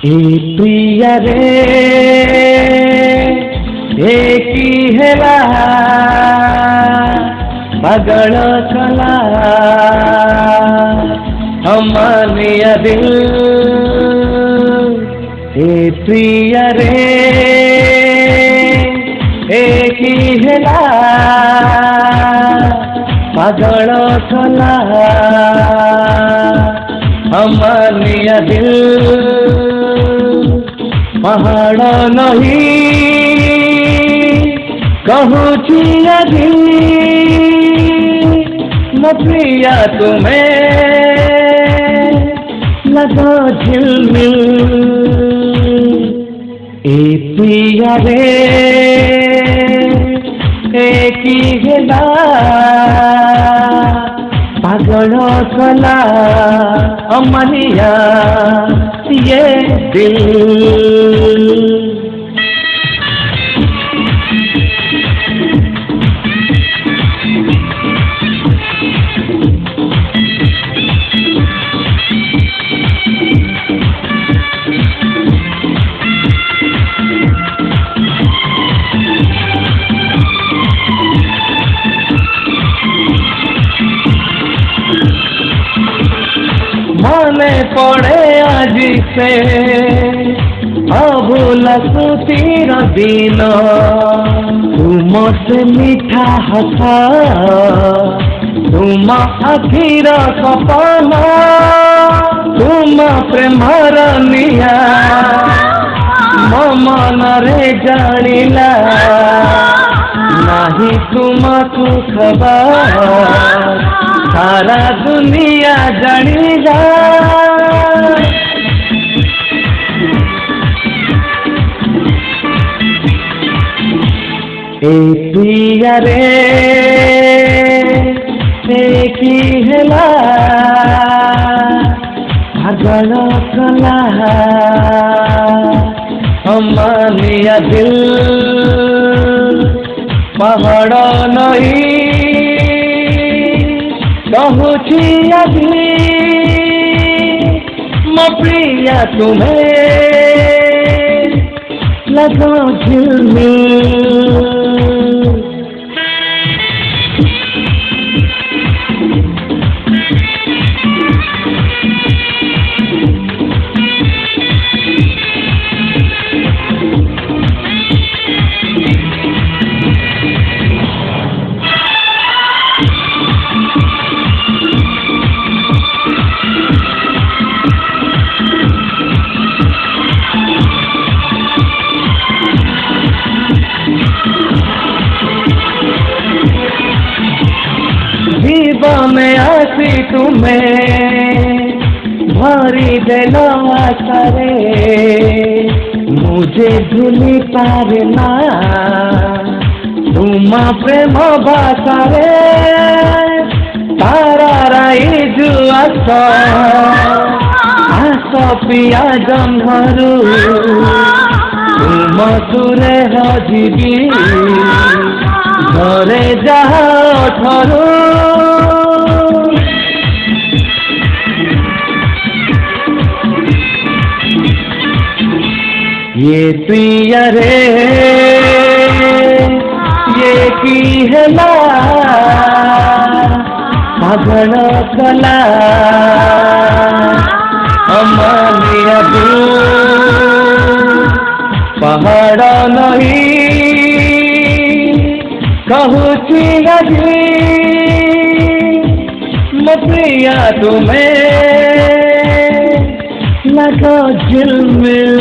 ए प्रिया रे एकी हेला पागल कला अमानिया दिल। ए प्रिया रे एकी हेला पागल कला अमानिया दिल। पहाड़ नहीं कहूची अभी न प्रिया तुम्हें लगा झिलमिल। ए प्रिया रे एकी हेला पागल कला अमानिया ये दिल। मने पड़े आज से अभूल सुतीर दिन तुम से मीठा हसा तुम आखिर सपना तुम प्रेमर निया मो मन रे जानिला नहीं तुमको खबर सारा दुनिया जानी जा। ए प्रिया रे एकी हेला पागल कला अमानिया दिल। पहाड़ नहीं कहूची अभी म प्रिया तुम्हें लगा झिलमिल। जीवन में आसी तुम्हें भरी देलो आसरे मुझे भूली पारना तुम प्रेम बासारे तारा राई जुआस आस पिया जन्मरू तुम तुरे हजिबी घरे जाओ ठरू। ये प्रिया रे ये की हेला पागल कला अमानिया दिल। पहाड़ नहीं कहूची अभी म प्रिया तुम्हें लगा झिलमिल।